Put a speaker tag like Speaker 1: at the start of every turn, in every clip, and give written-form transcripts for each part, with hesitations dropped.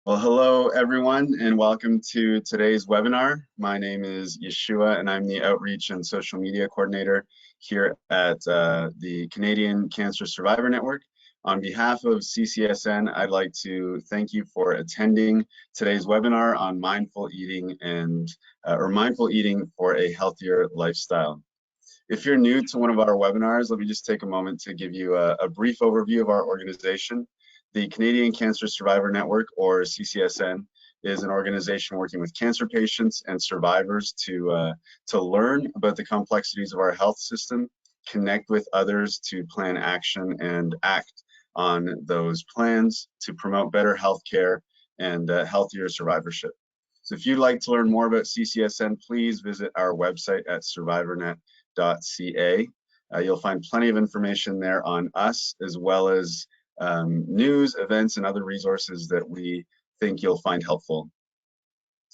Speaker 1: Well, hello everyone, and welcome to today's webinar. My name is Yeshua, and I'm the Outreach and Social Media Coordinator here at the Canadian Cancer Survivor Network. On behalf of CCSN, I'd like to thank you for attending today's webinar on mindful eating or mindful eating for a healthier lifestyle. If you're new to one of our webinars, let me just take a moment to give you a brief overview of our organization. The Canadian Cancer Survivor Network, or CCSN, is an organization working with cancer patients and survivors to learn about the complexities of our health system, connect with others to plan action and act on those plans to promote better health care and healthier survivorship. So if you'd like to learn more about CCSN, please visit our website at survivornet.ca. You'll find plenty of information there on us, as well as news, events, and other resources that we think you'll find helpful.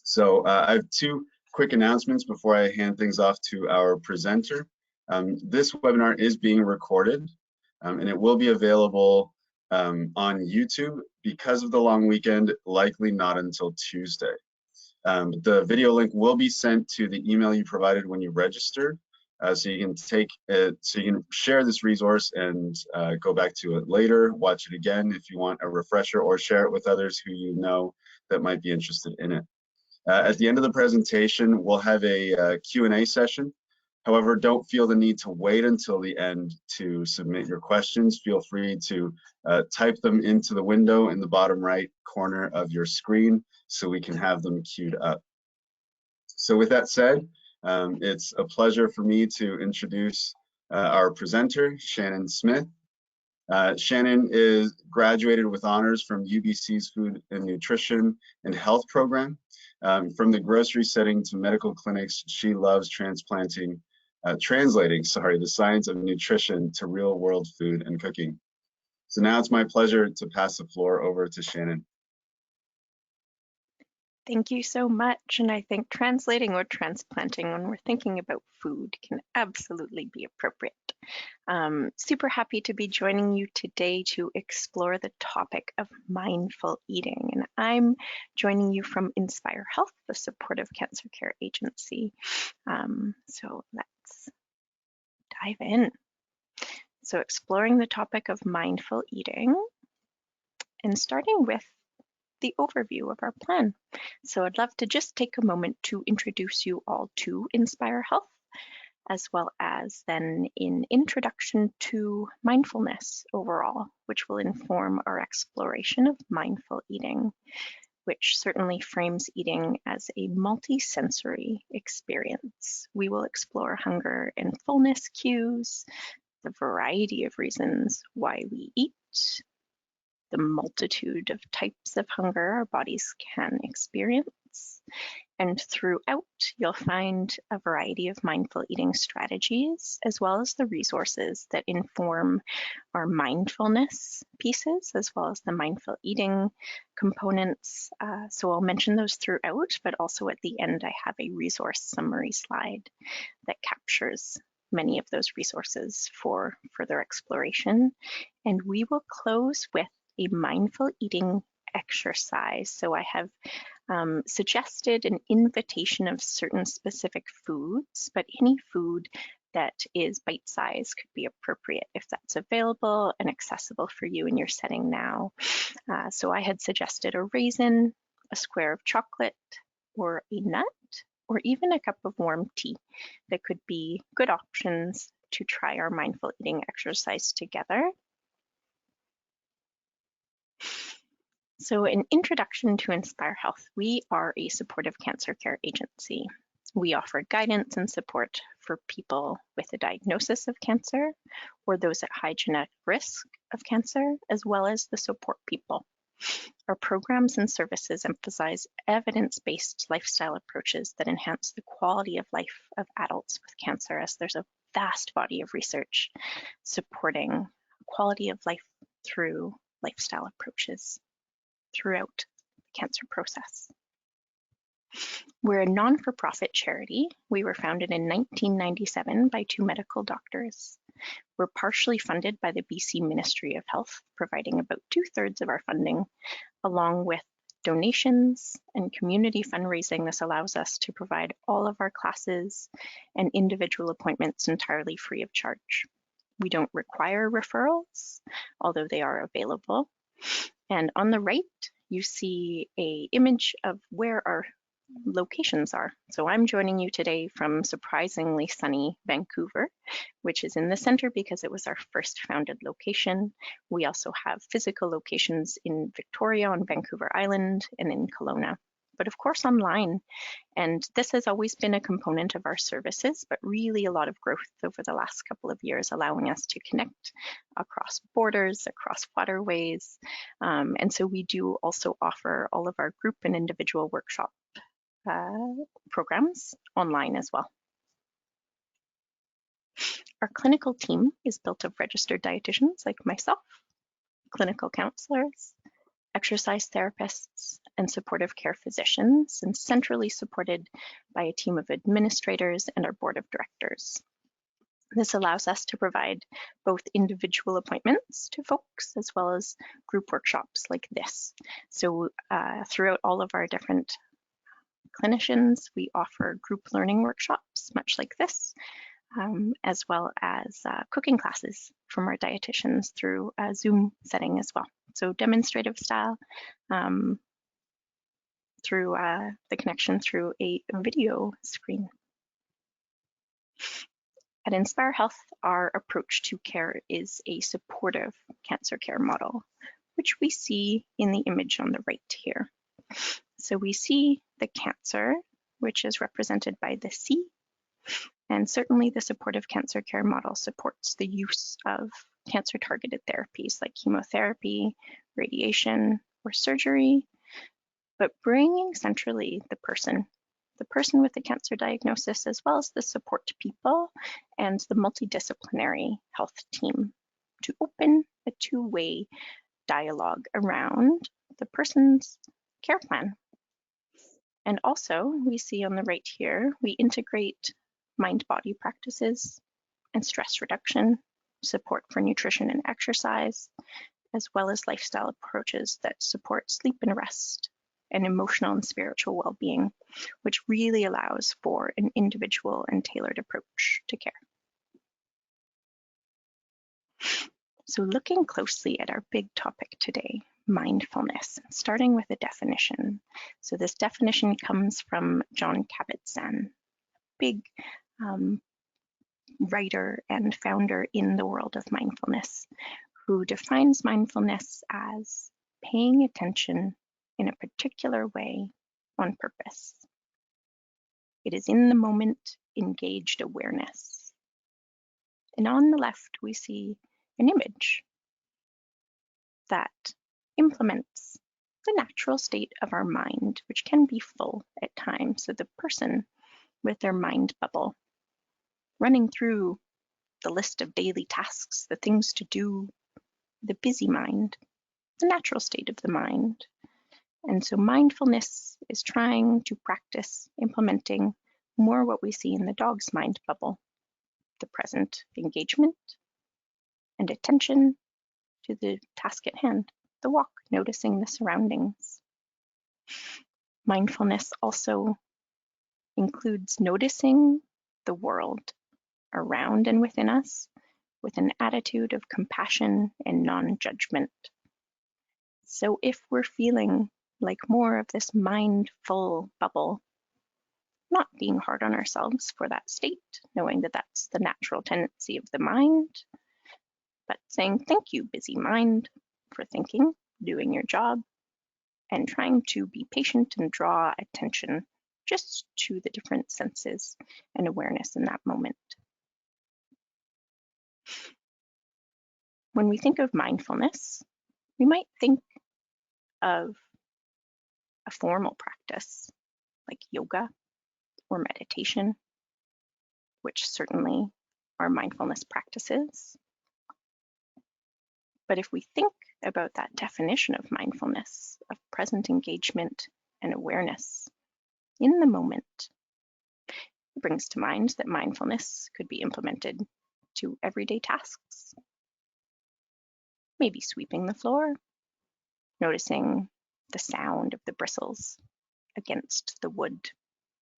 Speaker 1: So I have two quick announcements before I hand things off to our presenter. This webinar is being recorded, and it will be available on YouTube. Because of the long weekend, likely not until Tuesday. The video link will be sent to the email you provided when you registered. So you can share this resource and go back to it later, watch it again if you want a refresher, or share it with others who you know that might be interested in it. At the end of the presentation, we'll have a Q&A session. However, don't feel the need to wait until the end to submit your questions. Feel free to type them into the window in the bottom right corner of your screen so we can have them queued up. So with that said, it's a pleasure for me to introduce our presenter, Shannon Smith. Shannon is graduated with honors from UBC's Food and Nutrition and Health program. From the grocery setting to medical clinics, she loves translating the science of nutrition to real world food and cooking. So now it's my pleasure to pass the floor over to Shannon.
Speaker 2: Thank you so much. And I think translating or transplanting when we're thinking about food can absolutely be appropriate. Super happy to be joining you today to explore the topic of mindful eating. And I'm joining you from InspireHealth, the supportive cancer care agency. So let's dive in. So exploring the topic of mindful eating and starting with the overview of our plan. So I'd love to just take a moment to introduce you all to InspireHealth, as well as then an introduction to mindfulness overall, which will inform our exploration of mindful eating, which certainly frames eating as a multi-sensory experience. We will explore hunger and fullness cues, the variety of reasons why we eat, the multitude of types of hunger our bodies can experience. And throughout, you'll find a variety of mindful eating strategies, as well as the resources that inform our mindfulness pieces, as well as the mindful eating components. So I'll mention those throughout, but also at the end, I have a resource summary slide that captures many of those resources for further exploration. And we will close with a mindful eating exercise. So I have suggested an invitation of certain specific foods, but any food that is bite-sized could be appropriate if that's available and accessible for you in your setting now. So I had suggested a raisin, a square of chocolate, or a nut, or even a cup of warm tea that could be good options to try our mindful eating exercise together. So an introduction to InspireHealth. We are a supportive cancer care agency. We offer guidance and support for people with a diagnosis of cancer or those at high genetic risk of cancer, as well as the support people. Our programs and services emphasize evidence-based lifestyle approaches that enhance the quality of life of adults with cancer, as there's a vast body of research supporting quality of life through lifestyle approaches throughout the cancer process. We're a non-for-profit charity. We were founded in 1997 by two medical doctors. We're partially funded by the BC Ministry of Health, providing about 2/3 of our funding, along with donations and community fundraising, this allows us to provide all of our classes and individual appointments entirely free of charge. We don't require referrals, although they are available. And on the right, you see an image of where our locations are. So I'm joining you today from surprisingly sunny Vancouver, which is in the center because it was our first founded location. We also have physical locations in Victoria on Vancouver Island and in Kelowna, but of course online. And this has always been a component of our services, but really a lot of growth over the last couple of years, allowing us to connect across borders, across waterways. And so we do also offer all of our group and individual workshop programs online as well. Our clinical team is built of registered dietitians like myself, clinical counselors, exercise therapists, and supportive care physicians, and centrally supported by a team of administrators and our board of directors. This allows us to provide both individual appointments to folks as well as group workshops like this. So throughout all of our different clinicians, we offer group learning workshops, much like this, as well as cooking classes from our dietitians through a Zoom setting as well. So demonstrative style through the connection through a video screen. At InspireHealth, our approach to care is a supportive cancer care model, which we see in the image on the right here. So we see the cancer, which is represented by the C, and certainly the supportive cancer care model supports the use of cancer-targeted therapies like chemotherapy, radiation, or surgery, but bringing centrally the person with the cancer diagnosis, as well as the support people and the multidisciplinary health team to open a two-way dialogue around the person's care plan. And also, we see on the right here, we integrate mind-body practices and stress reduction, support for nutrition and exercise, as well as lifestyle approaches that support sleep and rest and emotional and spiritual well-being, which really allows for an individual and tailored approach to care. So looking closely at our big topic today, mindfulness, starting with a definition. So this definition comes from Jon Kabat-Zinn, big writer and founder in the world of mindfulness, who defines mindfulness as paying attention in a particular way on purpose. It is in the moment engaged awareness. And on the left, we see an image that implements the natural state of our mind, which can be full at times. So the person with their mind bubble, running through the list of daily tasks, the things to do, the busy mind, the natural state of the mind. And so mindfulness is trying to practice implementing more what we see in the dog's mind bubble, the present engagement and attention to the task at hand, the walk, noticing the surroundings. Mindfulness also includes noticing the world around and within us with an attitude of compassion and non-judgment. So if we're feeling like more of this mindful bubble, not being hard on ourselves for that state, knowing that that's the natural tendency of the mind, but saying, thank you, busy mind, for thinking, doing your job, and trying to be patient and draw attention just to the different senses and awareness in that moment. When we think of mindfulness, we might think of a formal practice like yoga or meditation, which certainly are mindfulness practices. But if we think about that definition of mindfulness, of present engagement and awareness in the moment, it brings to mind that mindfulness could be implemented to everyday tasks. Maybe sweeping the floor, noticing the sound of the bristles against the wood,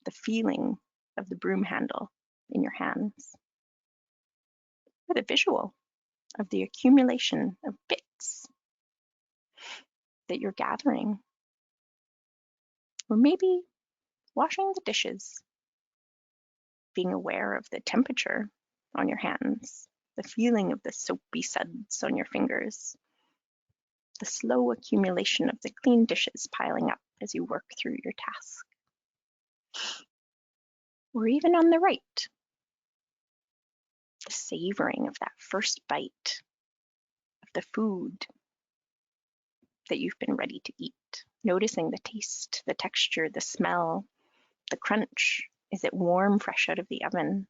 Speaker 2: the feeling of the broom handle in your hands, or the visual of the accumulation of bits that you're gathering, or maybe washing the dishes, being aware of the temperature on your hands, the feeling of the soapy suds on your fingers, the slow accumulation of the clean dishes piling up as you work through your task. Or even on the right, the savoring of that first bite of the food that you've been ready to eat, noticing the taste, the texture, the smell, the crunch. Is it warm, fresh out of the oven?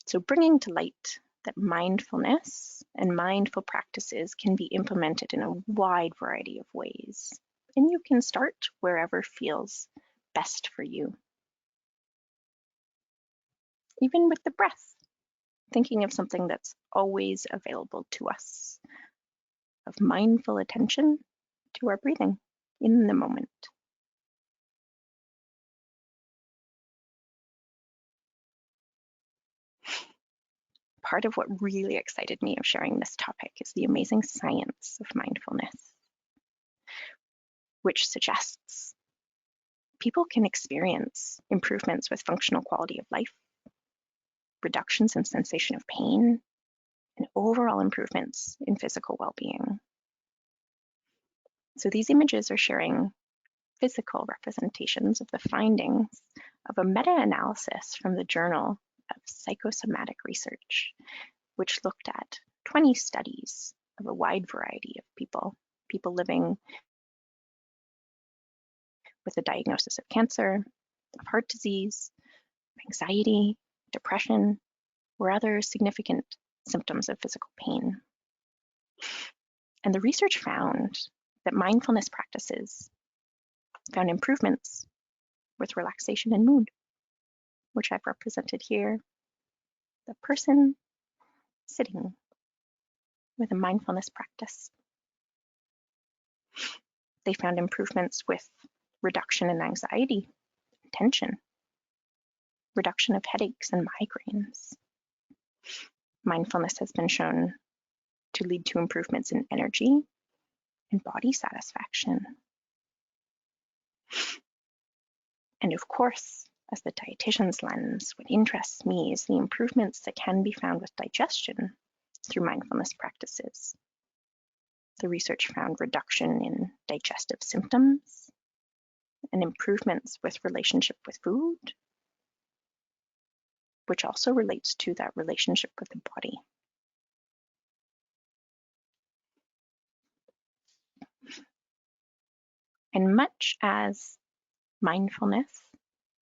Speaker 2: So bringing to light that mindfulness and mindful practices can be implemented in a wide variety of ways. And you can start wherever feels best for you. Even with the breath, thinking of something that's always available to us, of mindful attention to our breathing in the moment. Part of what really excited me of sharing this topic is the amazing science of mindfulness, which suggests people can experience improvements with functional quality of life, reductions in sensation of pain, and overall improvements in physical well-being. So these images are sharing physical representations of the findings of a meta-analysis from the Journal of Psychosomatic Research, which looked at 20 studies of a wide variety of people living with a diagnosis of cancer, of heart disease, anxiety, depression, or other significant symptoms of physical pain. And the research found that mindfulness practices found improvements with relaxation and mood, which I've represented here. The person sitting with a mindfulness practice. They found improvements with reduction in anxiety, tension, reduction of headaches and migraines. Mindfulness has been shown to lead to improvements in energy and body satisfaction. And of course, as the dietitian's lens, what interests me is the improvements that can be found with digestion through mindfulness practices. The research found reduction in digestive symptoms and improvements with relationship with food, which also relates to that relationship with the body. And much as mindfulness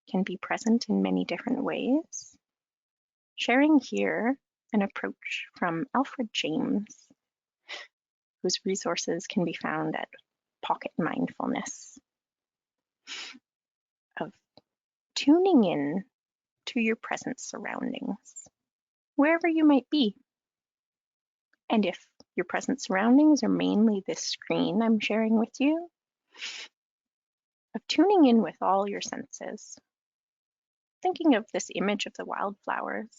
Speaker 2: can be present in many different ways, sharing here an approach from Alfred James, whose resources can be found at Pocket Mindfulness, of tuning in to your present surroundings, wherever you might be. And if your present surroundings are mainly this screen I'm sharing with you, of tuning in with all your senses, thinking of this image of the wildflowers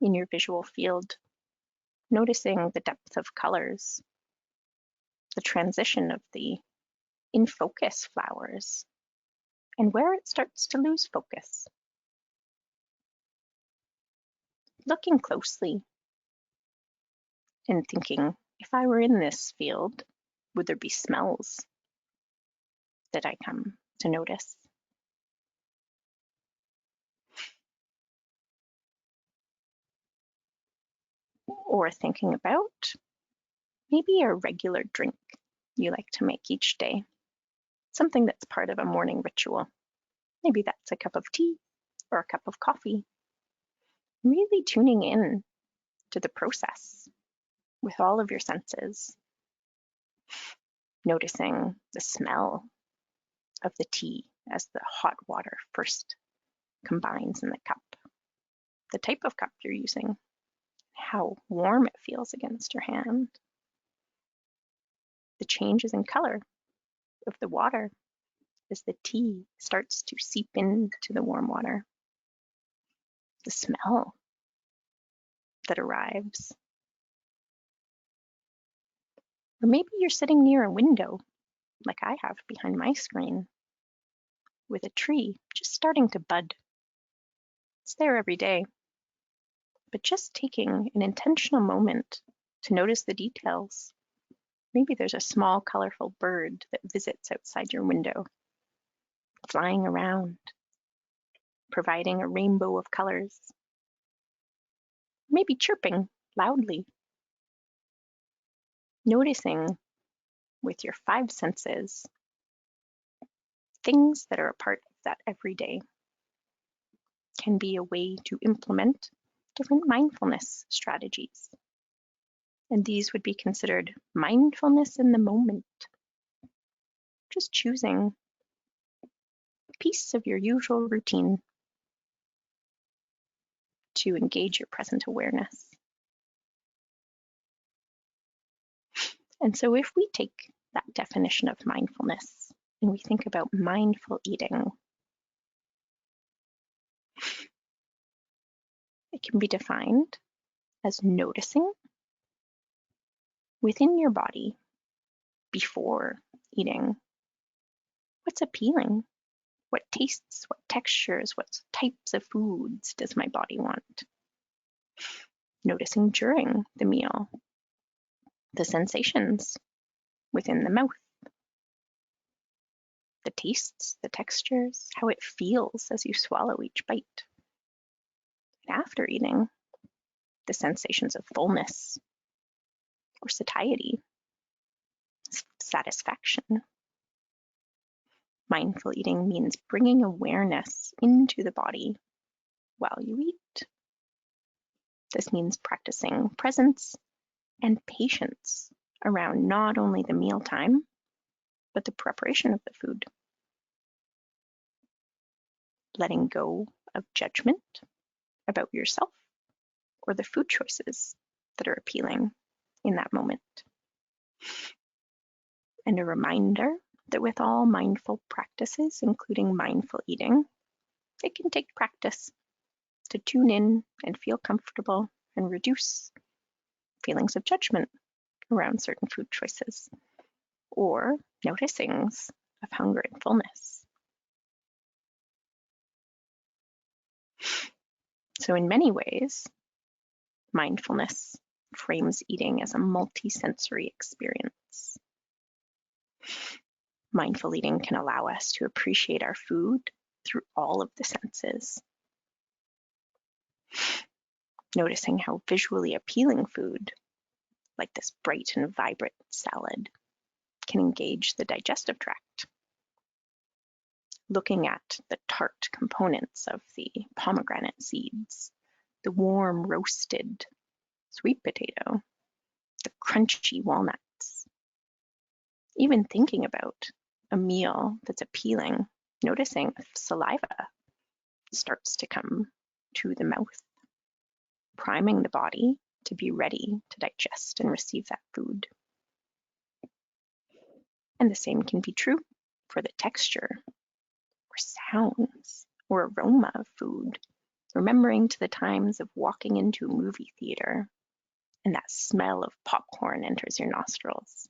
Speaker 2: in your visual field, noticing the depth of colors, the transition of the in focus flowers, and where it starts to lose focus. Looking closely and thinking, if I were in this field, would there be smells that I come to notice? Or thinking about maybe a regular drink you like to make each day, something that's part of a morning ritual. Maybe that's a cup of tea or a cup of coffee. Really tuning in to the process with all of your senses, noticing the smell of the tea as the hot water first combines in the cup, the type of cup you're using, how warm it feels against your hand, the changes in color of the water as the tea starts to seep into the warm water, the smell that arrives. Or maybe you're sitting near a window, like I have behind my screen, with a tree just starting to bud. It's there every day, but just taking an intentional moment to notice the details. Maybe there's a small, colorful bird that visits outside your window, flying around, providing a rainbow of colors. Maybe chirping loudly. Noticing with your 5 senses things that are a part of that every day can be a way to implement different mindfulness strategies. And these would be considered mindfulness in the moment. Just choosing a piece of your usual routine to engage your present awareness. And so if we take that definition of mindfulness and we think about mindful eating, it can be defined as noticing within your body before eating what's appealing, what tastes, what textures, what types of foods does my body want. Noticing during the meal, the sensations within the mouth, the tastes, the textures, how it feels as you swallow each bite. And after eating, the sensations of fullness or satiety, satisfaction. Mindful eating means bringing awareness into the body while you eat. This means practicing presence and patience around not only the mealtime, but the preparation of the food. Letting go of judgment about yourself or the food choices that are appealing in that moment. And a reminder that with all mindful practices, including mindful eating, it can take practice to tune in and feel comfortable and reduce feelings of judgment around certain food choices or noticings of hunger and fullness. So in many ways, mindfulness frames eating as a multi-sensory experience. Mindful eating can allow us to appreciate our food through all of the senses. Noticing how visually appealing food, like this bright and vibrant salad, can engage the digestive tract. Looking at the tart components of the pomegranate seeds, the warm roasted sweet potato, the crunchy walnuts. Even thinking about a meal that's appealing, noticing if saliva starts to come to the mouth, priming the body to be ready to digest and receive that food. And the same can be true for the texture or sounds or aroma of food, remembering to the times of walking into a movie theater and that smell of popcorn enters your nostrils.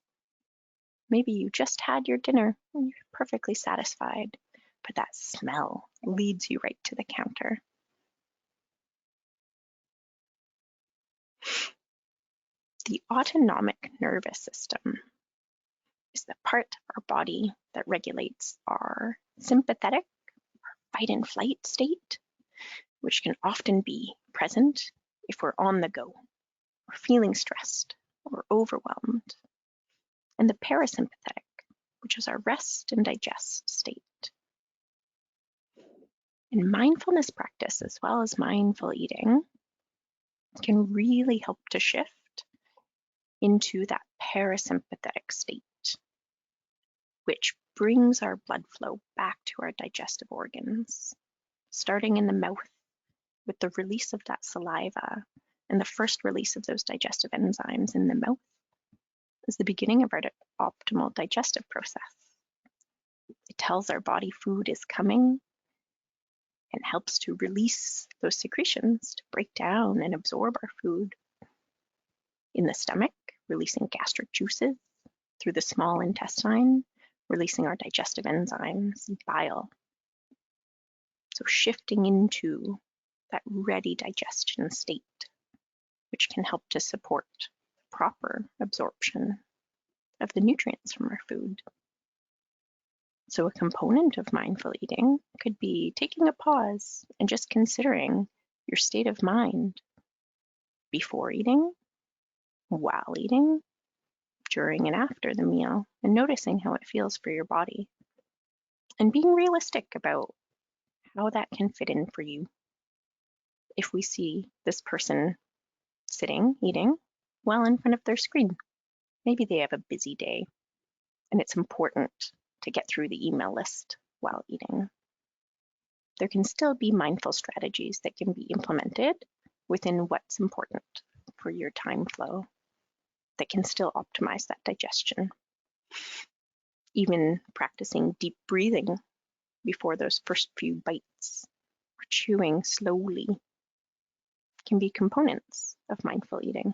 Speaker 2: Maybe you just had your dinner and you're perfectly satisfied, but that smell leads you right to the counter. The autonomic nervous system is the part of our body that regulates our sympathetic fight and flight state, which can often be present if we're on the go, or feeling stressed or overwhelmed, and the parasympathetic, which is our rest and digest state. And mindfulness practice, as well as mindful eating, can really help to shift into that parasympathetic state, which brings our blood flow back to our digestive organs, starting in the mouth with the release of that saliva and the first release of those digestive enzymes in the mouth, is the beginning of our optimal digestive process. It tells our body food is coming and helps to release those secretions to break down and absorb our food in the stomach, releasing gastric juices, through the small intestine, releasing our digestive enzymes and bile. So shifting into that ready digestion state, which can help to support proper absorption of the nutrients from our food. So a component of mindful eating could be taking a pause and just considering your state of mind before eating, while eating, during and after the meal, and noticing how it feels for your body. And being realistic about how that can fit in for you. If we see this person sitting, eating, well in front of their screen, maybe they have a busy day and it's important to get through the email list while eating. There can still be mindful strategies that can be implemented within what's important for your time flow that can still optimize that digestion. Even practicing deep breathing before those first few bites or chewing slowly can be components of mindful eating.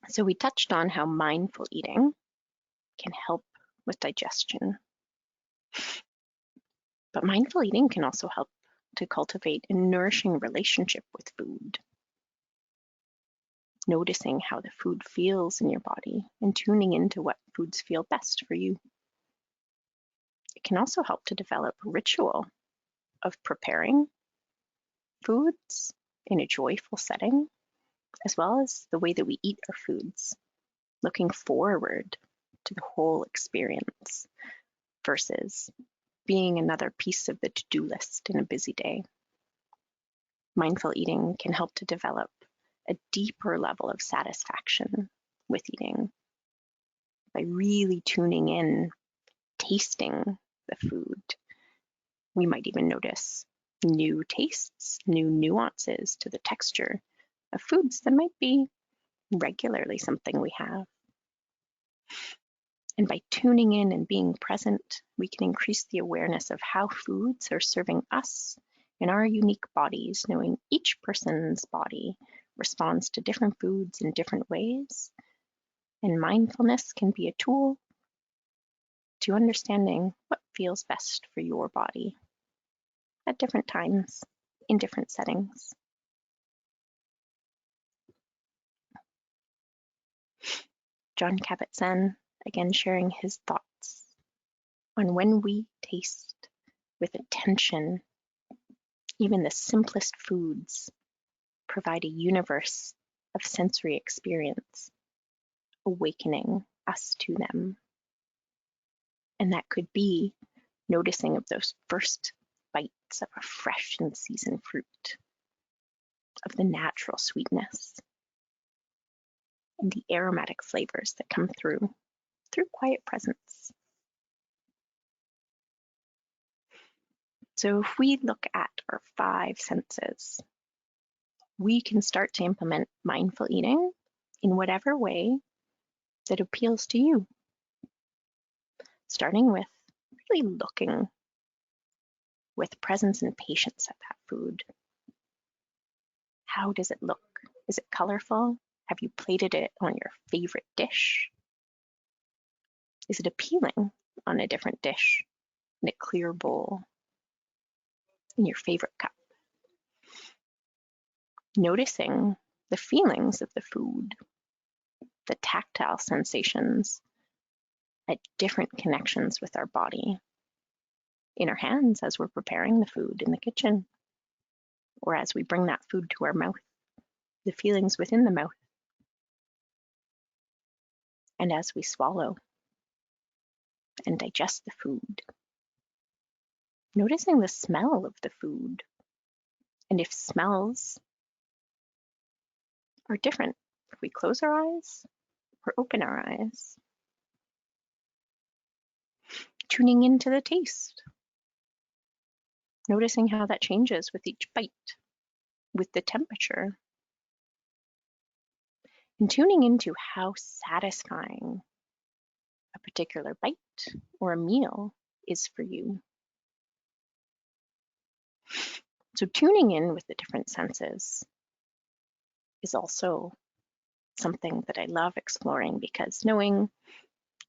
Speaker 2: So we touched on how mindful eating can help with digestion. But mindful eating can also help to cultivate a nourishing relationship with food. Noticing how the food feels in your body and tuning into what foods feel best for you. It can also help to develop a ritual of preparing foods in a joyful setting, as well as the way that we eat our foods, looking forward to the whole experience versus being another piece of the to-do list in a busy day. Mindful eating can help to develop a deeper level of satisfaction with eating by really tuning in, tasting the food. We might even notice new tastes, new nuances to the texture of foods that might be regularly something we have. And by tuning in and being present, we can increase the awareness of how foods are serving us in our unique bodies, knowing each person's body responds to different foods in different ways. And mindfulness can be a tool to understanding what feels best for your body at different times, in different settings. Jon Kabat-Zinn, again sharing his thoughts on when we taste with attention, even the simplest foods provide a universe of sensory experience, awakening us to them. And that could be noticing of those first bites of a fresh and seasoned fruit, of the natural sweetness, and the aromatic flavors that come through quiet presence. So if we look at our 5 senses, we can start to implement mindful eating in whatever way that appeals to you. Starting with really looking with presence and patience at that food. How does it look? Is it colorful? Have you plated it on your favorite dish? Is it appealing on a different dish, in a clear bowl, in your favorite cup? Noticing the feelings of the food, the tactile sensations at different connections with our body, in our hands as we're preparing the food in the kitchen, or as we bring that food to our mouth, the feelings within the mouth, and as we swallow and digest the food. Noticing the smell of the food, and if smells are different, if we close our eyes or open our eyes. Tuning into the taste, noticing how that changes with each bite, with the temperature, and tuning into how satisfying a particular bite or a meal is for you. So tuning in with the different senses is also something that I love exploring, because knowing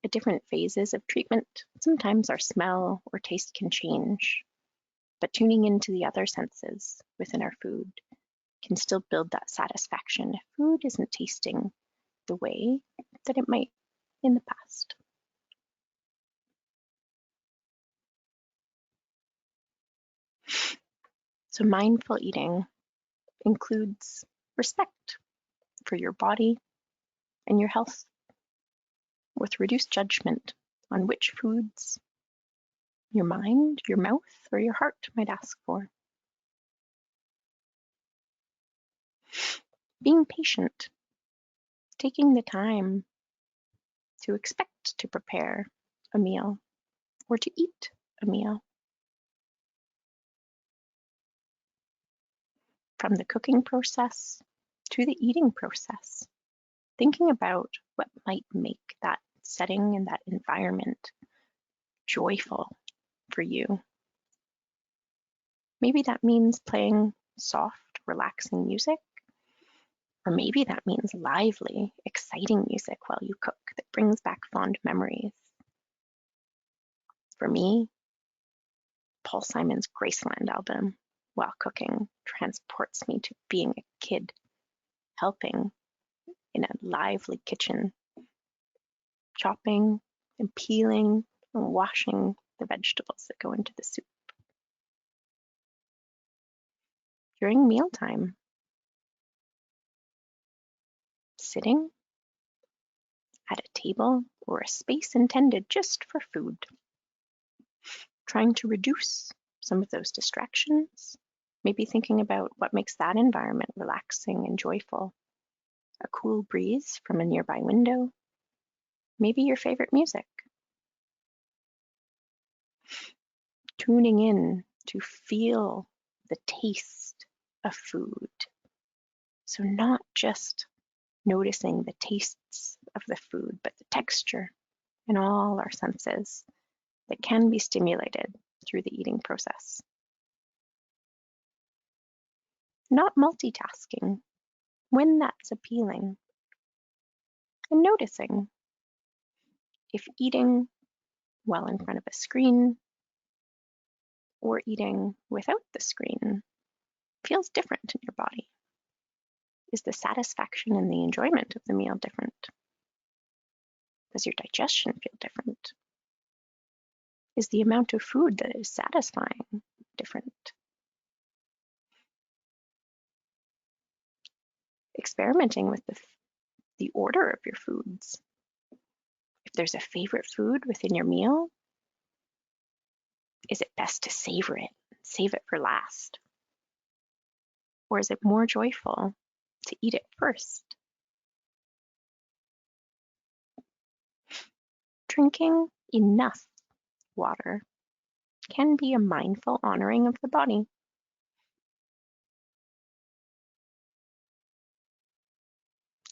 Speaker 2: at different phases of treatment, sometimes our smell or taste can change, but tuning into the other senses within our food can still build that satisfaction if food isn't tasting the way that it might in the past. So mindful eating includes respect for your body and your health, with reduced judgment on which foods your mind, your mouth, or your heart might ask for. Being patient, taking the time to expect to prepare a meal or to eat a meal. From the cooking process to the eating process, thinking about what might make that setting and that environment joyful for you. Maybe that means playing soft, relaxing music, or maybe that means lively, exciting music while you cook that brings back fond memories. For me, Paul Simon's Graceland album, while cooking, transports me to being a kid, helping in a lively kitchen, chopping and peeling and washing the vegetables that go into the soup. During mealtime, sitting at a table or a space intended just for food, trying to reduce some of those distractions, maybe thinking about what makes that environment relaxing and joyful. A cool breeze from a nearby window, maybe your favorite music. Tuning in to feel the taste of food. So not just noticing the tastes of the food, but the texture in all our senses that can be stimulated through the eating process. Not multitasking when that's appealing, and noticing if eating while in front of a screen or eating without the screen feels different in your body. Is the satisfaction and the enjoyment of the meal different? Does your digestion feel different? Is the amount of food that is satisfying different? Experimenting with the order of your foods. If there's a favorite food within your meal, is it best to savor it, save it for last? Or is it more joyful to eat it first? Drinking enough water can be a mindful honoring of the body.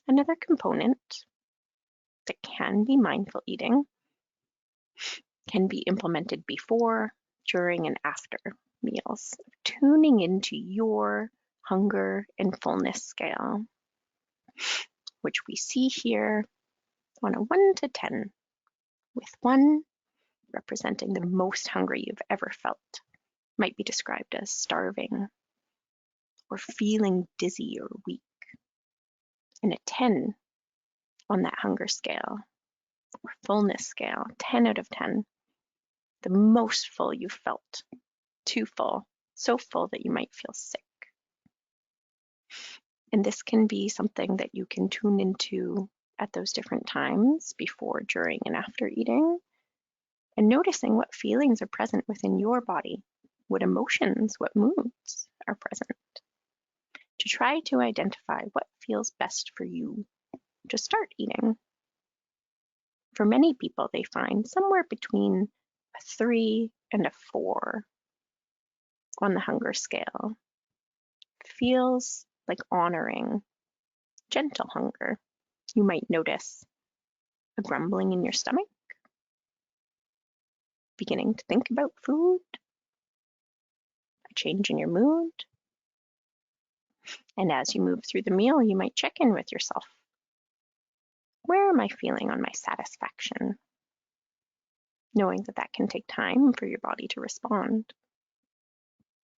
Speaker 2: Another component that can be mindful eating can be implemented before, during, and after meals, tuning into your hunger and fullness scale, which we see here on a 1 to 10, with 1 representing the most hungry you've ever felt, might be described as starving or feeling dizzy or weak, and a 10 on that hunger scale or fullness scale, 10 out of 10, the most full you've felt, too full, so full that you might feel sick. And this can be something that you can tune into at those different times, before, during, and after eating, and noticing what feelings are present within your body, what emotions, what moods are present, to try to identify what feels best for you to start eating. For many people, they find somewhere between a 3 and a 4 on the hunger scale feels like honoring gentle hunger, You might notice a grumbling in your stomach, beginning to think about food, a change in your mood. And as you move through the meal, you might check in with yourself. Where am I feeling on my satisfaction? Knowing that that can take time for your body to respond,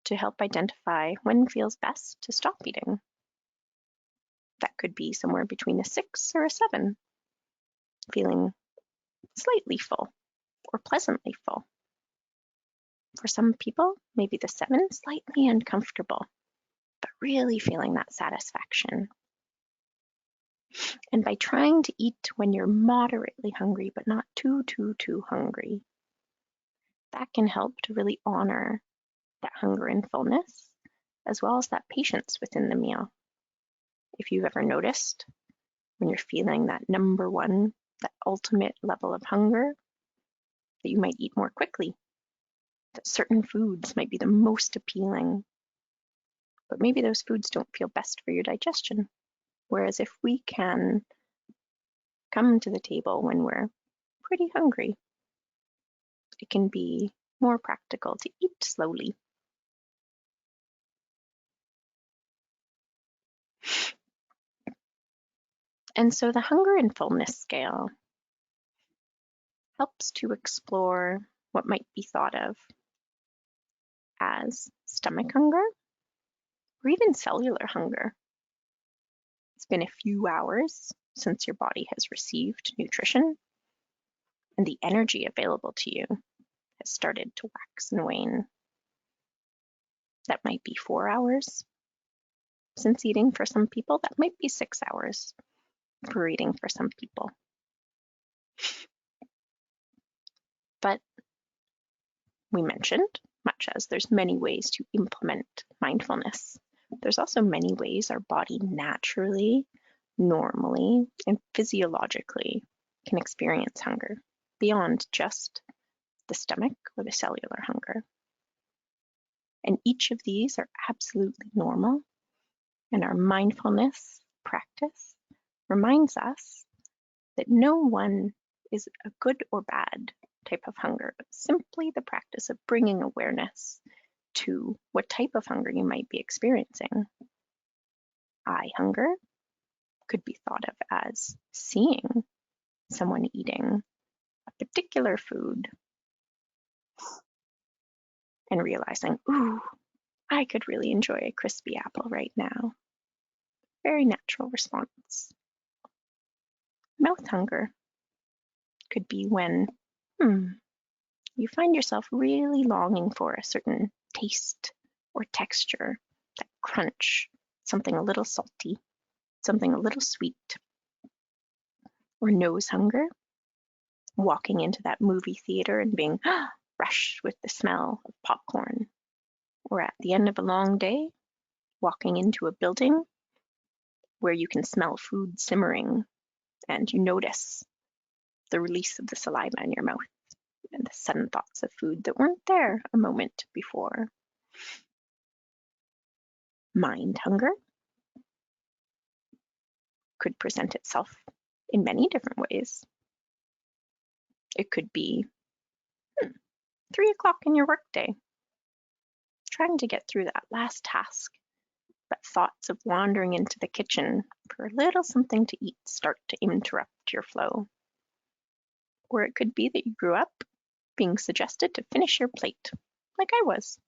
Speaker 2: to help identify when feels best to stop eating. That could be somewhere between a 6 or a 7, feeling slightly full or pleasantly full. For some people, maybe the 7, slightly uncomfortable, but really feeling that satisfaction. And by trying to eat when you're moderately hungry, but not too hungry, that can help to really honor that hunger and fullness, as well as that patience within the meal. If you've ever noticed when you're feeling that number one, that ultimate level of hunger, that you might eat more quickly, that certain foods might be the most appealing, but maybe those foods don't feel best for your digestion. Whereas if we can come to the table when we're pretty hungry, it can be more practical to eat slowly. And so the hunger and fullness scale helps to explore what might be thought of as stomach hunger or even cellular hunger. It's been a few hours since your body has received nutrition, and the energy available to you has started to wax and wane. That might be 4 hours since eating for some people. That might be 6 hours for eating for some people. But we mentioned, much as there's many ways to implement mindfulness, there's also many ways our body naturally, normally, and physiologically can experience hunger beyond just the stomach or the cellular hunger. And each of these are absolutely normal, and our mindfulness practice reminds us that no one is a good or bad type of hunger, but simply the practice of bringing awareness to what type of hunger you might be experiencing. Eye hunger could be thought of as seeing someone eating a particular food and realizing, ooh, I could really enjoy a crispy apple right now. Very natural response. Mouth hunger could be when you find yourself really longing for a certain taste or texture, that crunch, something a little salty, something a little sweet. Or nose hunger, walking into that movie theater and being rushed with the smell of popcorn. Or at the end of a long day, walking into a building where you can smell food simmering and you notice the release of the saliva in your mouth and the sudden thoughts of food that weren't there a moment before. Mind hunger could present itself in many different ways. It could be 3 o'clock in your workday, trying to get through that last task, but thoughts of wandering into the kitchen for a little something to eat start to interrupt your flow. Or it could be that you grew up being suggested to finish your plate, like I was.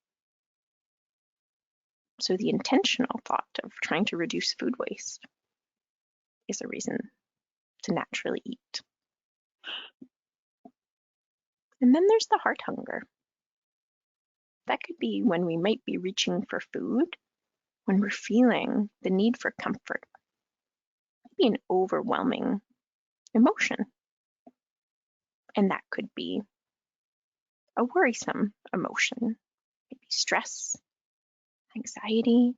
Speaker 2: So the intentional thought of trying to reduce food waste is a reason to naturally eat. And then there's the heart hunger. That could be when we might be reaching for food, when we're feeling the need for comfort. Maybe an overwhelming emotion. And that could be a worrisome emotion, maybe stress, anxiety,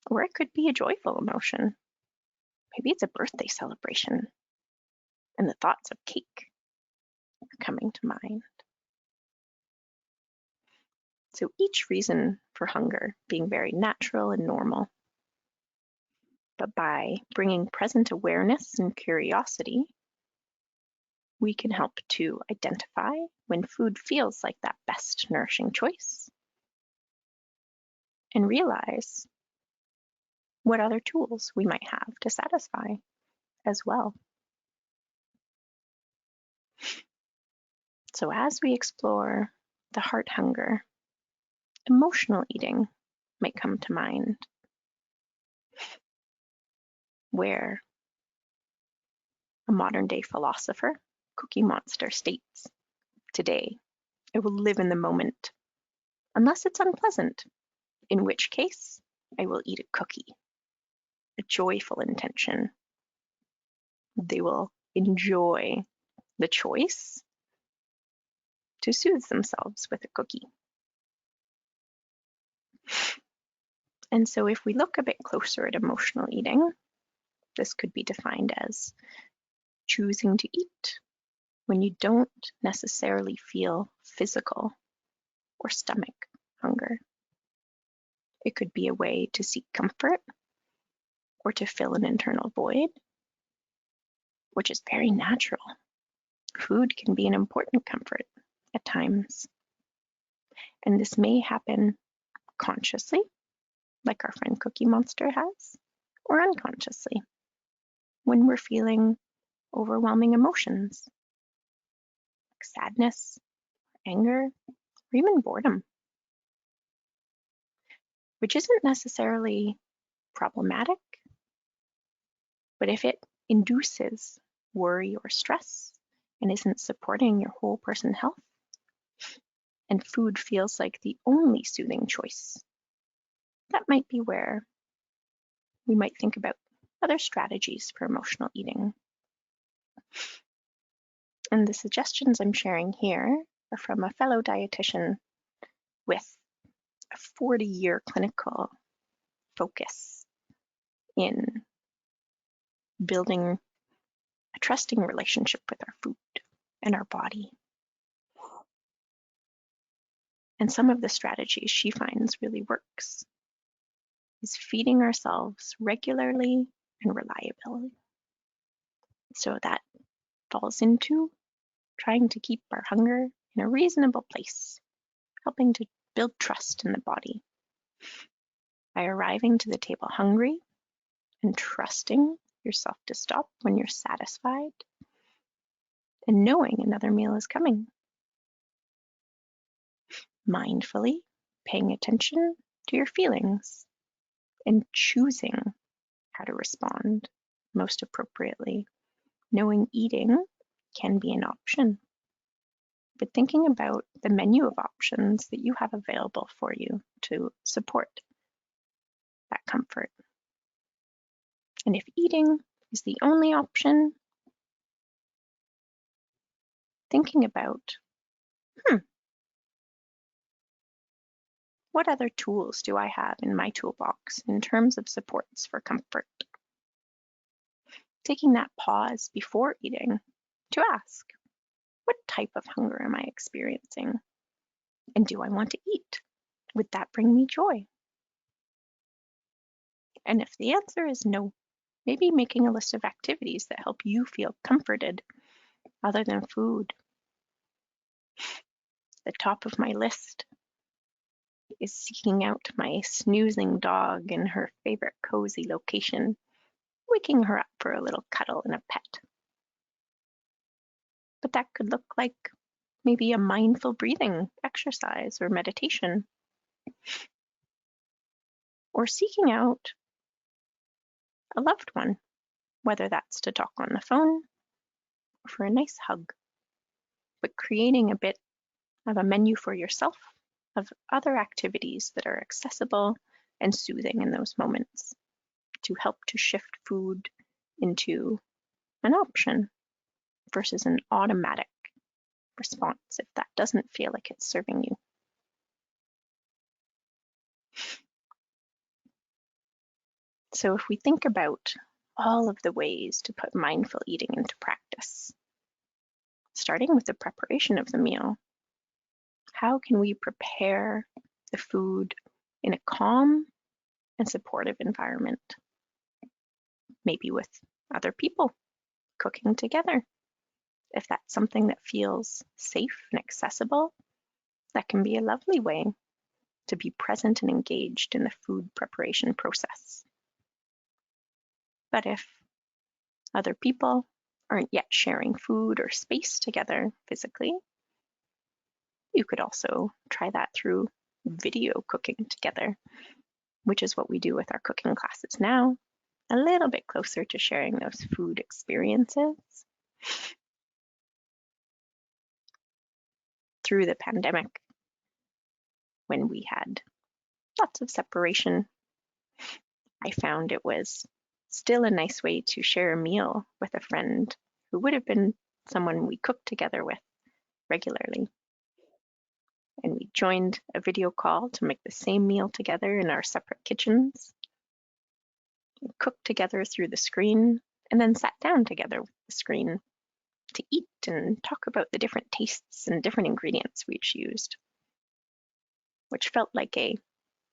Speaker 2: or it could be a joyful emotion. Maybe it's a birthday celebration and the thoughts of cake are coming to mind. So each reason for hunger being very natural and normal. But by bringing present awareness and curiosity, we can help to identify when food feels like that best nourishing choice and realize what other tools we might have to satisfy as well. So as we explore the heart hunger, emotional eating might come to mind, where a modern day philosopher, Cookie Monster, states, "Today, I will live in the moment, unless it's unpleasant, in which case I will eat a cookie." A joyful intention. They will enjoy the choice to soothe themselves with a cookie. And so if we look a bit closer at emotional eating, this could be defined as choosing to eat when you don't necessarily feel physical or stomach hunger. It could be a way to seek comfort or to fill an internal void, which is very natural. Food can be an important comfort at times. And this may happen consciously, like our friend Cookie Monster has, or unconsciously, when we're feeling overwhelming emotions, like sadness, anger, or even boredom, which isn't necessarily problematic, but if it induces worry or stress and isn't supporting your whole person health, and food feels like the only soothing choice, that might be where we might think about other strategies for emotional eating. And the suggestions I'm sharing here are from a fellow dietitian with a 40-year clinical focus in building a trusting relationship with our food and our body. And some of the strategies she finds really works is feeding ourselves regularly and reliably. So that falls into trying to keep our hunger in a reasonable place, helping to build trust in the body. By arriving to the table hungry and trusting yourself to stop when you're satisfied and knowing another meal is coming. Mindfully paying attention to your feelings and choosing how to respond most appropriately. Knowing eating can be an option, but thinking about the menu of options that you have available for you to support that comfort. And if eating is the only option, thinking about, what other tools do I have in my toolbox in terms of supports for comfort? Taking that pause before eating to ask, what type of hunger am I experiencing? And do I want to eat? Would that bring me joy? And if the answer is no, maybe making a list of activities that help you feel comforted other than food. The top of my list is seeking out my snoozing dog in her favorite cozy location, waking her up for a little cuddle and a pet. But that could look like maybe a mindful breathing exercise or meditation, or seeking out a loved one, whether that's to talk on the phone or for a nice hug, but creating a bit of a menu for yourself of other activities that are accessible and soothing in those moments to help to shift food into an option versus an automatic response if that doesn't feel like it's serving you. So if we think about all of the ways to put mindful eating into practice, starting with the preparation of the meal, how can we prepare the food in a calm and supportive environment? maybe with other people, cooking together. If that's something that feels safe and accessible, that can be a lovely way to be present and engaged in the food preparation process. But if other people aren't yet sharing food or space together physically, you could also try that through video cooking together, which is what we do with our cooking classes now, a little bit closer to sharing those food experiences. Through the pandemic, when we had lots of separation, I found it was still a nice way to share a meal with a friend who would have been someone we cooked together with regularly. And we joined a video call to make the same meal together in our separate kitchens. We cooked together through the screen and then sat down together with the screen to eat and talk about the different tastes and different ingredients we each used, which felt like a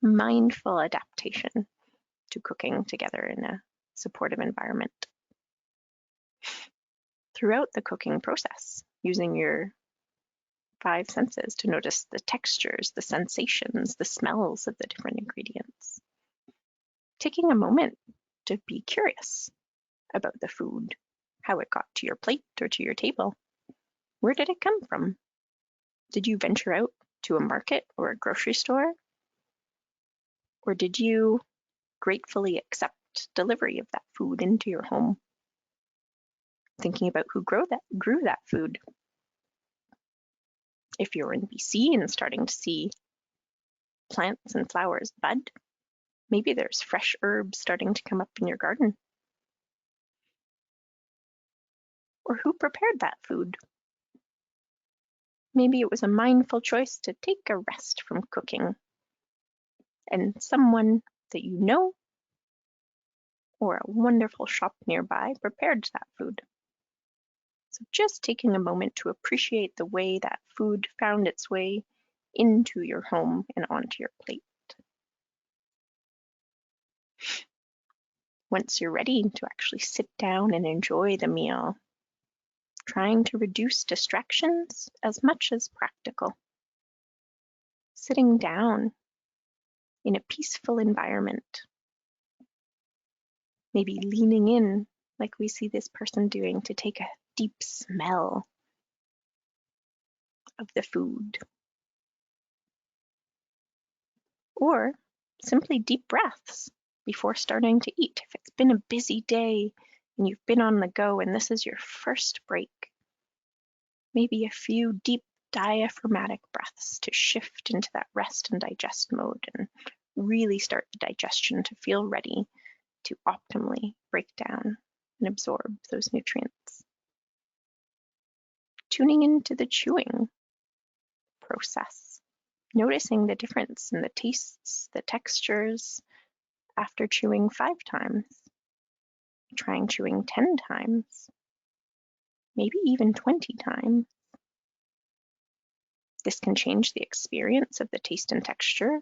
Speaker 2: mindful adaptation to cooking together in a supportive environment. Throughout the cooking process, using your 5 senses to notice the textures, the sensations, the smells of the different ingredients. Taking a moment to be curious about the food, how it got to your plate or to your table. Where did it come from? Did you venture out to a market or a grocery store? Or did you gratefully accept delivery of that food into your home? Thinking about who grew that food. If you're in BC and starting to see plants and flowers bud, maybe there's fresh herbs starting to come up in your garden. Or who prepared that food? Maybe it was a mindful choice to take a rest from cooking, and someone that you know or a wonderful shop nearby prepared that food. So just taking a moment to appreciate the way that food found its way into your home and onto your plate. Once you're ready to actually sit down and enjoy the meal, trying to reduce distractions as much as practical. Sitting down in a peaceful environment, maybe leaning in like we see this person doing to take a deep smell of the food. Or simply deep breaths before starting to eat. If it's been a busy day and you've been on the go and this is your first break, maybe a few deep diaphragmatic breaths to shift into that rest and digest mode and really start the digestion to feel ready to optimally break down and absorb those nutrients. Tuning into the chewing process, noticing the difference in the tastes, the textures after chewing 5 times, trying chewing 10 times, maybe even 20 times. This can change the experience of the taste and texture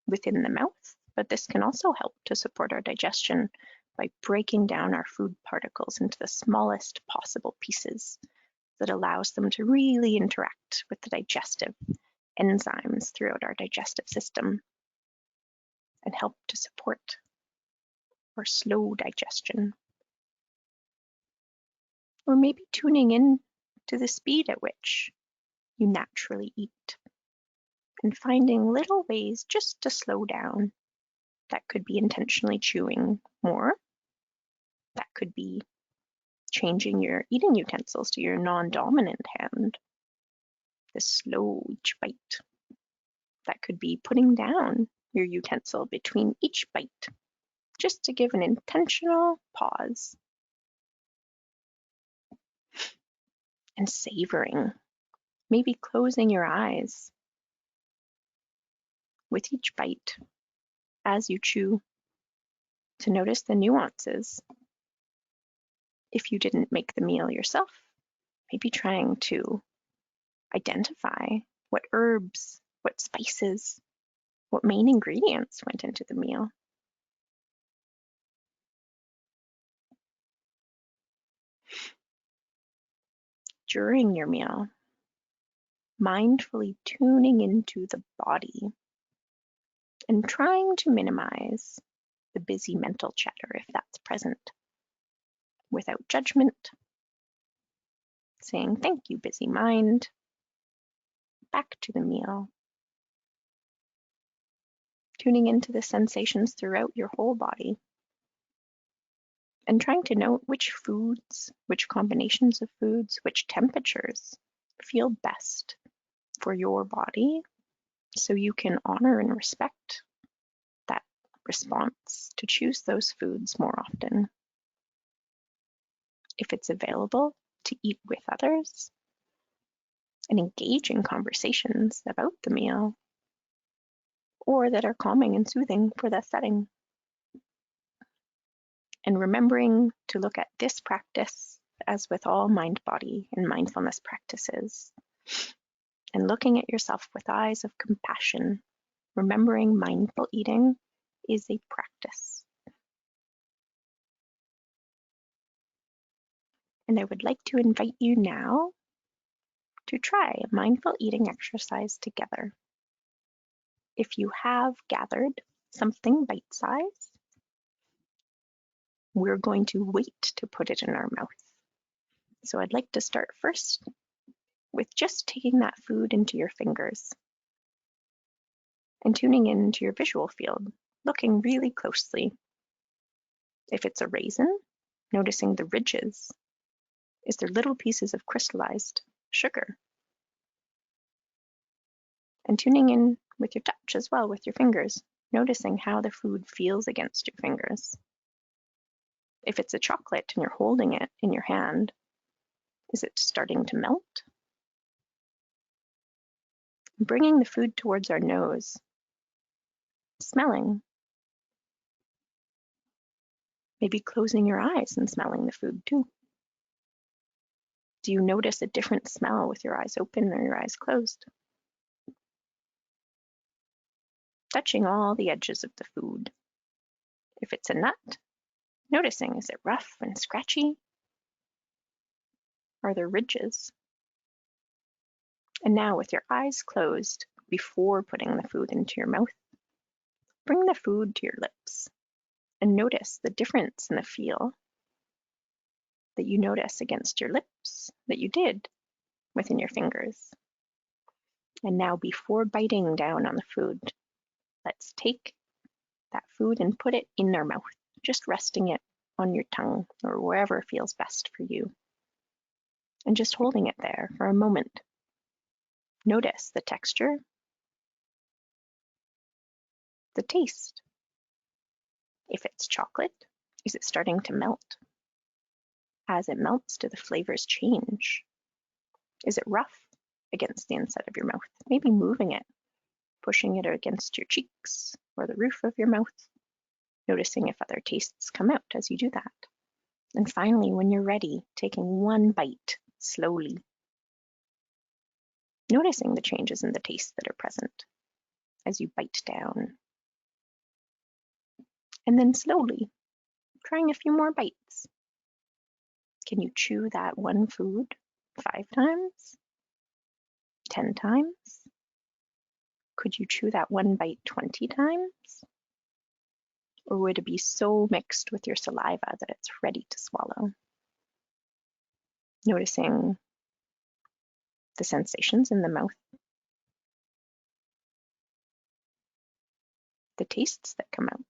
Speaker 2: within the mouth, but this can also help to support our digestion by breaking down our food particles into the smallest possible pieces that allows them to really interact with the digestive enzymes throughout our digestive system and help to support or slow digestion. Or maybe tuning in to the speed at which you naturally eat and finding little ways just to slow down. That could be intentionally chewing more. That could be changing your eating utensils to your non-dominant hand, the slow each bite. That could be putting down your utensil between each bite, just to give an intentional pause. And savoring, maybe closing your eyes with each bite as you chew to notice the nuances. If you didn't make the meal yourself, maybe trying to identify what herbs, what spices, what main ingredients went into the meal. during your meal, mindfully tuning into the body and trying to minimize the busy mental chatter if that's present, without judgment, saying, "Thank you, busy mind," back to the meal, tuning into the sensations throughout your whole body, and trying to note which foods, which combinations of foods, which temperatures feel best for your body, so you can honor and respect that response to choose those foods more often. If it's available, to eat with others and engage in conversations about the meal, or that are calming and soothing for that setting. And remembering to look at this practice as with all mind, body, and mindfulness practices, and looking at yourself with eyes of compassion, remembering mindful eating is a practice. And I would like to invite you now to try a mindful eating exercise together. If you have gathered something bite-sized, we're going to wait to put it in our mouth. So I'd like to start first with just taking that food into your fingers and tuning into your visual field, looking really closely. If it's a raisin, noticing the ridges. Is there little pieces of crystallized sugar? And tuning in with your touch as well, with your fingers, noticing how the food feels against your fingers. If it's a chocolate and you're holding it in your hand, is it starting to melt? Bringing the food towards our nose, smelling. Maybe closing your eyes and smelling the food too. Do you notice a different smell with your eyes open or your eyes closed? Touching all the edges of the food. If it's a nut, noticing, is it rough and scratchy? Are there ridges? And now with your eyes closed, before putting the food into your mouth, bring the food to your lips and notice the difference in the feel that you notice against your lips that you did within your fingers. And now before biting down on the food, let's take that food and put it in our mouth, just resting it on your tongue or wherever feels best for you. And just holding it there for a moment. Notice the texture, the taste. If it's chocolate, is it starting to melt? As it melts, do the flavors change? Is it rough against the inside of your mouth? Maybe moving it, pushing it against your cheeks or the roof of your mouth, noticing if other tastes come out as you do that. And finally, when you're ready, taking one bite slowly, noticing the changes in the taste that are present as you bite down. And then slowly, trying a few more bites. Can you chew that one food 5 times? 10 times? Could you chew that one bite 20 times? Or would it be so mixed with your saliva that it's ready to swallow? Noticing the sensations in the mouth, the tastes that come out,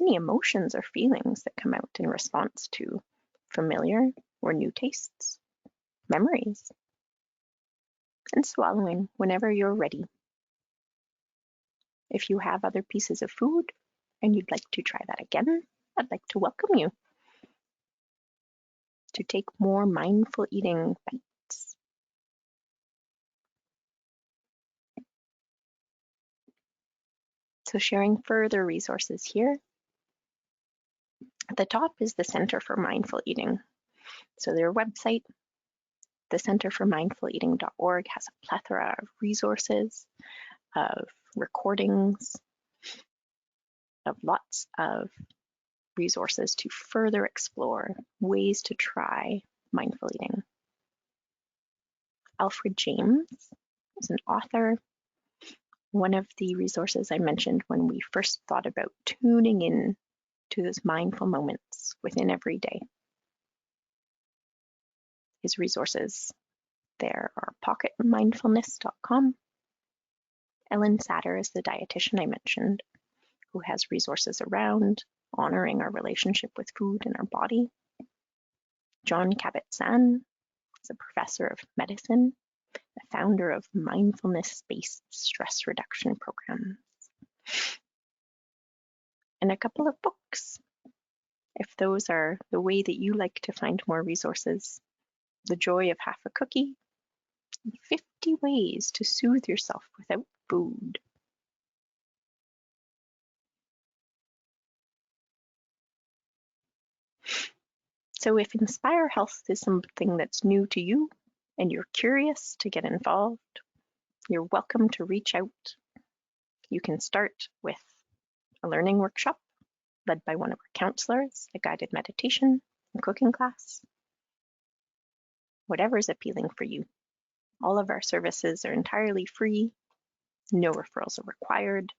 Speaker 2: any emotions or feelings that come out in response to familiar or new tastes, memories, and swallowing whenever you're ready. If you have other pieces of food and you'd like to try that again, I'd like to welcome you to take more mindful eating bites. So sharing further resources here. At the top is the Center for Mindful Eating. So their website, the centerformindfuleating.org, has a plethora of resources, of recordings, of lots of resources to further explore ways to try mindful eating. Alfred James is an author, one of the resources I mentioned when we first thought about tuning in to those mindful moments within every day. His resources there are pocketmindfulness.com. Ellen Satter is the dietitian I mentioned, who has resources around honoring our relationship with food and our body. John Kabat-Zinn is a professor of medicine, the founder of mindfulness-based stress reduction programs, and a couple of books. If those are the way that you like to find more resources, The Joy of Half a Cookie, 50 Ways to Soothe Yourself Without Food. So if InspireHealth is something that's new to you and you're curious to get involved, you're welcome to reach out. You can start with a learning workshop led by one of our counselors, a guided meditation, a cooking class, whatever is appealing for you. All of our services are entirely free. No referrals are required.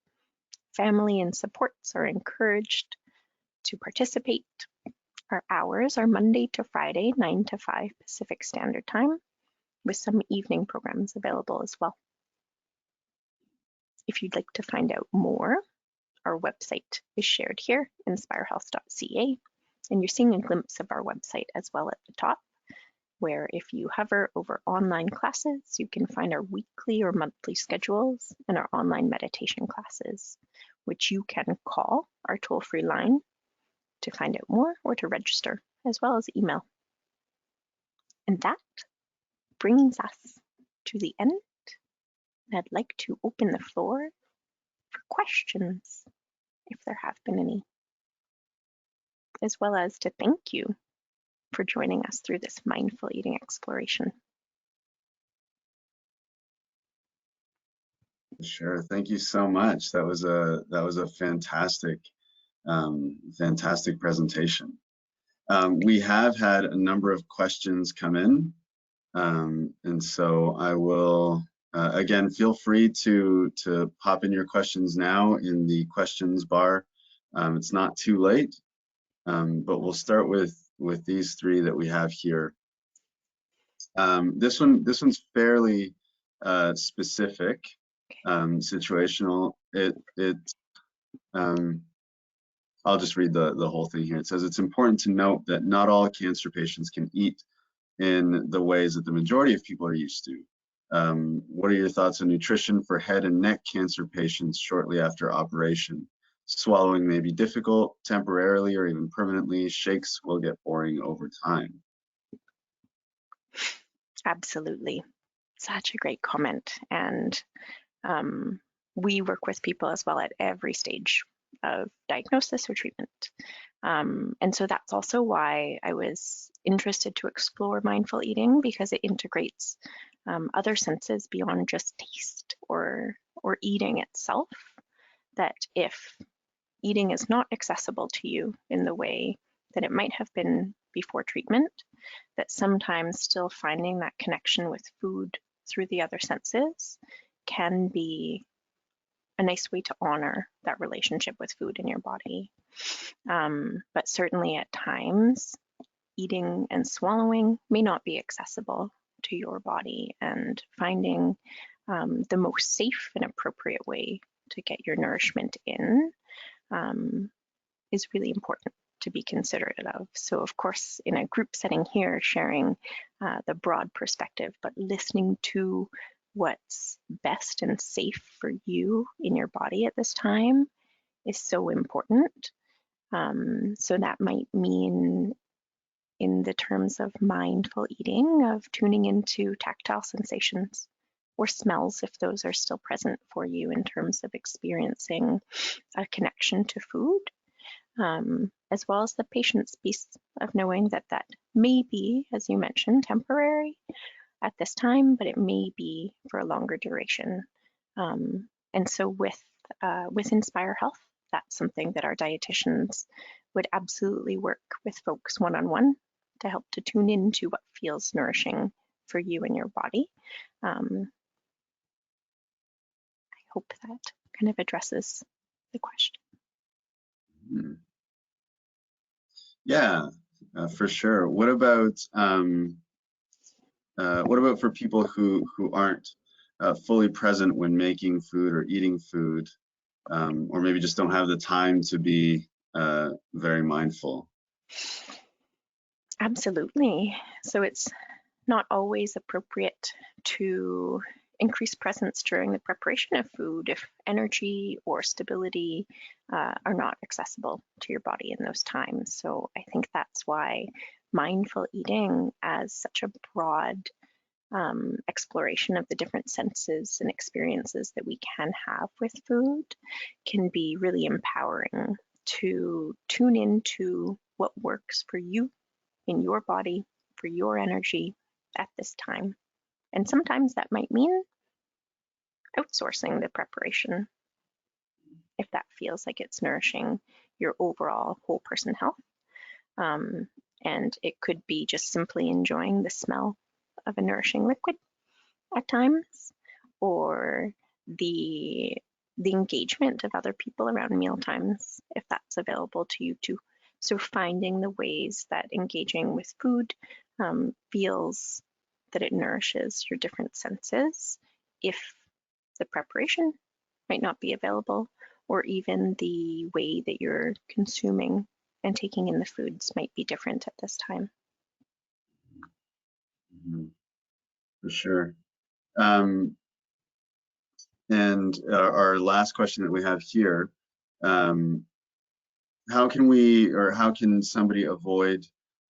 Speaker 2: Family and supports are encouraged to participate. Our hours are Monday to Friday, 9 to 5 Pacific Standard Time, with some evening programs available as well. If you'd like to find out more, our website is shared here, inspirehealth.ca, and you're seeing a glimpse of our website as well at the top, where if you hover over online classes, you can find our weekly or monthly schedules and our online meditation classes, which you can call our toll-free line to find out more or to register, as well as email. And that brings us to the end. I'd like to open the floor for questions, if there have been any, as well as to thank you for joining us through this mindful eating exploration.
Speaker 1: Sure. Thank you so much. That was a fantastic fantastic presentation. We have had a number of questions come in, and so I will again, feel free to pop in your questions now in the questions bar. It's not too late, but we'll start with these three that we have here. This one's fairly specific, situational. I'll just read the whole thing here. It says, it's important to note that not all cancer patients can eat in the ways that the majority of people are used to. What are your thoughts on nutrition for head and neck cancer patients shortly after operation? Swallowing may be difficult temporarily or even permanently. Shakes will get boring over time.
Speaker 2: Absolutely. Such a great comment. And we work with people as well at every stage of diagnosis or treatment. And so that's also why I was interested to explore mindful eating, because it integrates other senses beyond just taste or eating itself. That if eating is not accessible to you in the way that it might have been before treatment, that sometimes still finding that connection with food through the other senses can be a nice way to honor that relationship with food in your body. But certainly at times, eating and swallowing may not be accessible to your body, and finding the most safe and appropriate way to get your nourishment in is really important to be considerate of. So of course, in a group setting here, sharing the broad perspective, but listening to what's best and safe for you in your body at this time is so important. So that might mean, in the terms of mindful eating, of tuning into tactile sensations or smells, if those are still present for you in terms of experiencing a connection to food, as well as the patient's piece of knowing that that may be, as you mentioned, temporary at this time, but it may be for a longer duration. And so with InspireHealth, that's something that our dietitians would absolutely work with folks one-on-one to help to tune into what feels nourishing for you and your body. I hope that kind of addresses the question.
Speaker 1: Yeah, for sure. What about for people who aren't fully present when making food or eating food, or maybe just don't have the time to be very mindful?
Speaker 2: Absolutely. So it's not always appropriate to increase presence during the preparation of food if energy or stability are not accessible to your body in those times. So I think that's why mindful eating, as such a broad exploration of the different senses and experiences that we can have with food, can be really empowering to tune into what works for you in your body, for your energy at this time. And sometimes that might mean outsourcing the preparation if that feels like it's nourishing your overall whole person health. And it could be just simply enjoying the smell of a nourishing liquid at times, or the engagement of other people around mealtimes, if that's available to you too. So finding the ways that engaging with food feels that it nourishes your different senses, if the preparation might not be available, or even the way that you're consuming and taking in the foods might be different at this time.
Speaker 1: For sure. And our last question that we have here, how can somebody avoid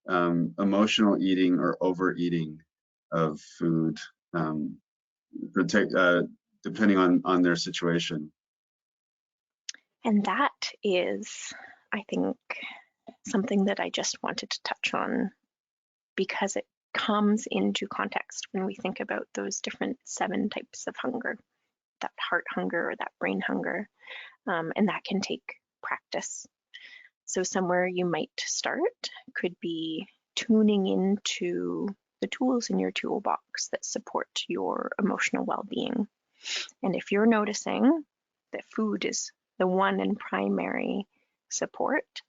Speaker 1: emotional eating or overeating of food, depending on their situation?
Speaker 2: And that is, I think, something that I just wanted to touch on, because it comes into context when we think about those different 7 types of hunger, that heart hunger or that brain hunger, and that can take practice. So somewhere you might start could be tuning into the tools in your toolbox that support your emotional well-being. And if you're noticing that food is the one and primary support,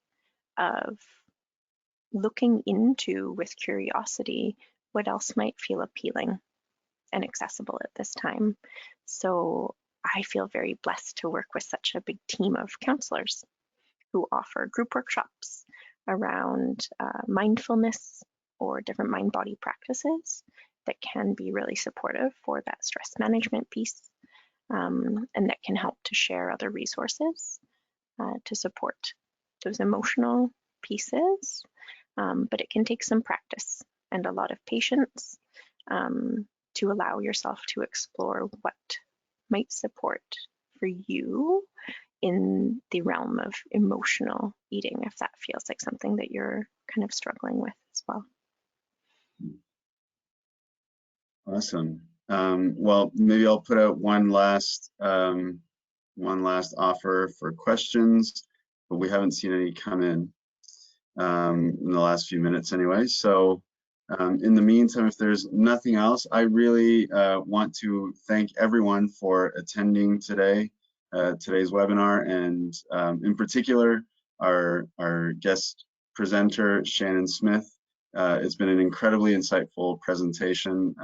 Speaker 2: of looking into with curiosity what else might feel appealing and accessible at this time. So I feel very blessed to work with such a big team of counselors who offer group workshops around mindfulness or different mind-body practices that can be really supportive for that stress management piece, and that can help to share other resources to support those emotional pieces. But it can take some practice and a lot of patience to allow yourself to explore what might support for you in the realm of emotional eating, if that feels like something that you're kind of struggling with as well.
Speaker 1: Awesome. Well, maybe I'll put out one last offer for questions, but we haven't seen any come in the last few minutes anyway. So in the meantime, if there's nothing else, I really want to thank everyone for attending today's webinar, and in particular, our guest presenter, Shannon Smith. It's been an incredibly insightful presentation.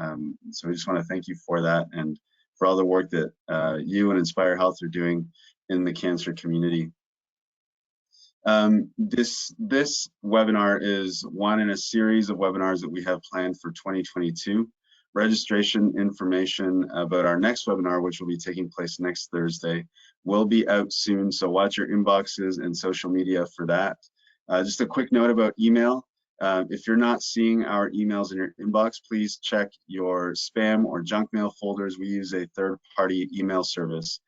Speaker 1: So we just want to thank you for that, and for all the work that you and InspireHealth are doing in the cancer community. This webinar is one in a series of webinars that we have planned for 2022. Registration information about our next webinar, which will be taking place next Thursday, will be out soon, so watch your inboxes and social media for that. Just a quick note about email. If you're not seeing our emails in your inbox, please check your spam or junk mail folders. We use a third-party email service.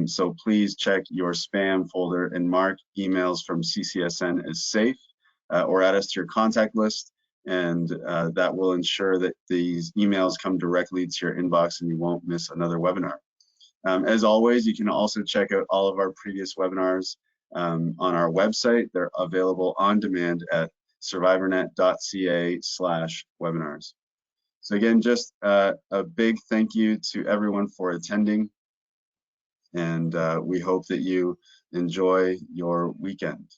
Speaker 1: So please check your spam folder and mark emails from CCSN as safe, or add us to your contact list, and that will ensure that these emails come directly to your inbox and you won't miss another webinar. As always, you can also check out all of our previous webinars on our website. They're available on demand at survivornet.ca/webinars. So again, just a big thank you to everyone for attending, and we hope that you enjoy your weekend.